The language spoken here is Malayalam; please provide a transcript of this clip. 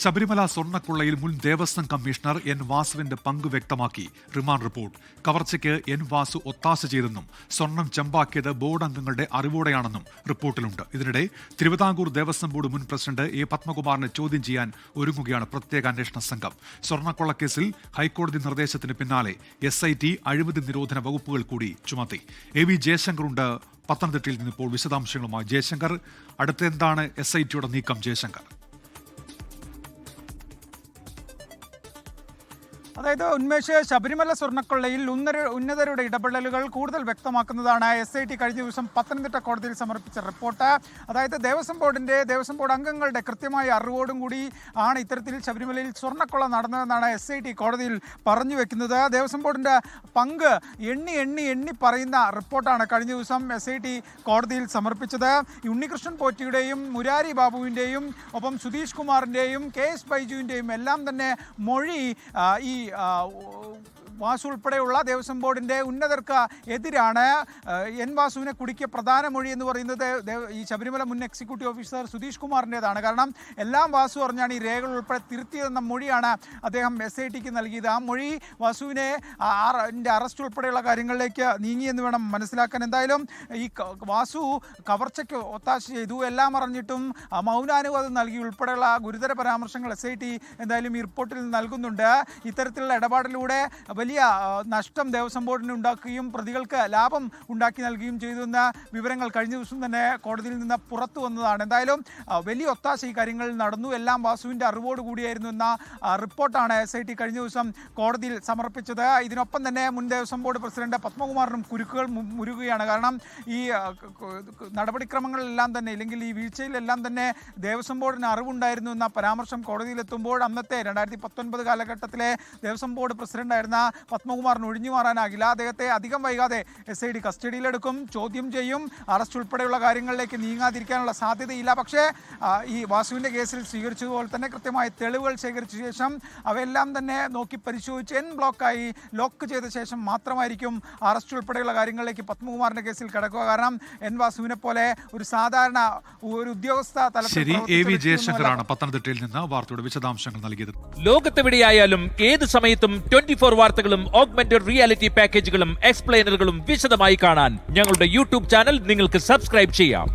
ശബരിമല സ്വർണ്ണക്കൊള്ളയിൽ മുൻ ദേവസ്വം കമ്മീഷണർ എൻ വാസുവിന്റെ പങ്ക് വ്യക്തമാക്കി റിമാൻഡ് റിപ്പോർട്ട്. കവർച്ചയ്ക്ക് എൻ വാസു ഒത്താശ ചെയ്തെന്നും സ്വർണം ചെമ്പാക്കിയത് ബോർഡ് അംഗങ്ങളുടെ അറിവോടെയാണെന്നും റിപ്പോർട്ടിലുണ്ട്. ഇതിനിടെ തിരുവിതാംകൂർ ദേവസ്വം ബോർഡ് മുൻ പ്രസിഡന്റ് എ പത്മകുമാറിനെ ചോദ്യം ചെയ്യാൻ ഒരുങ്ങുകയാണ് പ്രത്യേക അന്വേഷണ സംഘം. സ്വർണ്ണക്കൊള്ളക്കേസിൽ ഹൈക്കോടതി നിർദ്ദേശത്തിന് പിന്നാലെ SIT അഴിമതി നിരോധന വകുപ്പുകൾ കൂടി ചുമത്തി. AV ജയശങ്കറുണ്ട് പത്തനംതിട്ടയിൽ നിന്ന് ഇപ്പോൾ വിശദാംശങ്ങളുമായി. ജയശങ്കർ, അടുത്തെന്താണ് SITയുടെ നീക്കം? ജയശങ്കർ, അതായത് ഉന്മേഷ്, ശബരിമല സ്വർണ്ണക്കൊള്ളയിൽ ഉന്നതരുടെ ഇടപെടലുകൾ കൂടുതൽ വ്യക്തമാക്കുന്നതാണ് SIT കഴിഞ്ഞ ദിവസം പത്തനംതിട്ട കോടതിയിൽ സമർപ്പിച്ച റിപ്പോർട്ട്. അതായത് ദേവസ്വം ബോർഡ് അംഗങ്ങളുടെ കൃത്യമായ അറിവോടും കൂടി ആണ് ഇത്തരത്തിൽ ശബരിമലയിൽ സ്വർണ്ണക്കൊള്ള നടന്നതെന്നാണ് SIT കോടതിയിൽ പറഞ്ഞു വെക്കുന്നത്. ദേവസ്വം ബോർഡിൻ്റെ പങ്ക് എണ്ണി പറയുന്ന റിപ്പോർട്ടാണ് കഴിഞ്ഞ ദിവസം SIT കോടതിയിൽ സമർപ്പിച്ചത്. ഉണ്ണികൃഷ്ണൻ പോറ്റിയുടെയും മുരാരി ബാബുവിൻ്റെയും ഒപ്പം സുധീഷ് കുമാറിൻ്റെയും KS ബൈജുവിൻ്റെയും എല്ലാം തന്നെ മൊഴി ഈ വാസു ഉൾപ്പെടെയുള്ള ദേവസ്വം ബോർഡിൻ്റെ ഉന്നതർക്ക് എതിരാണ്. എൻ വാസുവിനെ കുടുക്കിയ പ്രധാന മൊഴി എന്ന് പറയുന്നത് ഈ ശബരിമല മുൻ എക്സിക്യൂട്ടീവ് ഓഫീസർ സുധീഷ് കുമാറിൻ്റെതാണ്. കാരണം എല്ലാം വാസു അറിഞ്ഞാണ് ഈ രേഖകൾ ഉൾപ്പെടെ തിരുത്തിയതെന്ന മൊഴിയാണ് അദ്ദേഹം SITക്ക് നൽകിയത്. ആ മൊഴി വാസുവിനെ അറസ്റ്റ് ഉൾപ്പെടെയുള്ള കാര്യങ്ങളിലേക്ക് നീങ്ങിയെന്ന് വേണം മനസ്സിലാക്കാൻ. എന്തായാലും ഈ വാസു കവർച്ചയ്ക്ക് ഒത്താശ ചെയ്തു, എല്ലാം അറിഞ്ഞിട്ടും മൗനാനുവാദം നൽകി ഉൾപ്പെടെയുള്ള ഗുരുതര പരാമർശങ്ങൾ SIT എന്തായാലും ഈ റിപ്പോർട്ടിൽ നൽകുന്നുണ്ട്. ഇത്തരത്തിലുള്ള ഇടപാടിലൂടെ വലിയ നഷ്ടം ദേവസ്വം ബോർഡിന് ഉണ്ടാക്കുകയും പ്രതികൾക്ക് ലാഭം ഉണ്ടാക്കി നൽകുകയും ചെയ്തുവെന്ന വിവരങ്ങൾ കഴിഞ്ഞ ദിവസം തന്നെ കോടതിയിൽ നിന്ന് പുറത്തു വന്നതാണ്. എന്തായാലും വലിയ ഒത്താശ ഈ കാര്യങ്ങളിൽ നടന്നു, എല്ലാം വാസുവിൻ്റെ അറിവോട് കൂടിയായിരുന്നു എന്ന റിപ്പോർട്ടാണ് SIT കഴിഞ്ഞ ദിവസം കോടതിയിൽ സമർപ്പിച്ചത്. ഇതിനൊപ്പം തന്നെ മുൻ ദേവസ്വം ബോർഡ് പ്രസിഡന്റ് പത്മകുമാറിനും കുരുക്കുകൾ മുരുകുകയാണ്. കാരണം ഈ നടപടിക്രമങ്ങളിലെല്ലാം തന്നെ, ഇല്ലെങ്കിൽ ഈ വീഴ്ചയിലെല്ലാം തന്നെ ദേവസ്വം ബോർഡിന് അറിവുണ്ടായിരുന്നു എന്ന പരാമർശം കോടതിയിലെത്തുമ്പോൾ അന്നത്തെ 2019 കാലഘട്ടത്തിലെ ദേവസ്വം ബോർഡ് പ്രസിഡന്റായിരുന്ന പത്മകുമാറിന് ഒഴിഞ്ഞു മാറാനാകില്ല. അദ്ദേഹത്തെ അധികം വൈകാതെ SIT കസ്റ്റഡിയിലെടുക്കും, ചോദ്യം ചെയ്യും. അറസ്റ്റ് ഉൾപ്പെടെയുള്ള കാര്യങ്ങളിലേക്ക് നീങ്ങാതിരിക്കാനുള്ള സാധ്യതയില്ല. പക്ഷേ ഈ വാസുവിൻ്റെ കേസിൽ സ്വീകരിച്ചതുപോലെ തന്നെ കൃത്യമായ തെളിവുകൾ ശേഖരിച്ച ശേഷം അവയെല്ലാം തന്നെ നോക്കി പരിശോധിച്ച് ബ്ലോക്കായി ലോക്ക് ചെയ്ത ശേഷം മാത്രമായിരിക്കും അറസ്റ്റ് ഉൾപ്പെടെയുള്ള കാര്യങ്ങളിലേക്ക് പത്മകുമാറിൻ്റെ കേസിൽ കിടക്കുക. കാരണം എൻ വാസുവിനെ പോലെ ഒരു സാധാരണ ഒരു ഉദ്യോഗസ്ഥ തലത്തിൽ AV ജയശങ്കറാണ് പത്തനംതിട്ടയിൽ നിന്ന് വാർത്തയുടെ വിശദാംശങ്ങൾ നൽകിയത്. ലോകത്തെവിടെയായാലും ഏത് സമയത്തും 24 വാർത്തകളും ഓഗ്മെന്റഡ് റിയാലിറ്റി പാക്കേജുകളും എക്സ്പ്ലെയിനറുകളും വിശദമായി കാണാൻ ഞങ്ങളുടെ YouTube ചാനൽ നിങ്ങൾക്ക് സബ്സ്ക്രൈബ് ചെയ്യാം.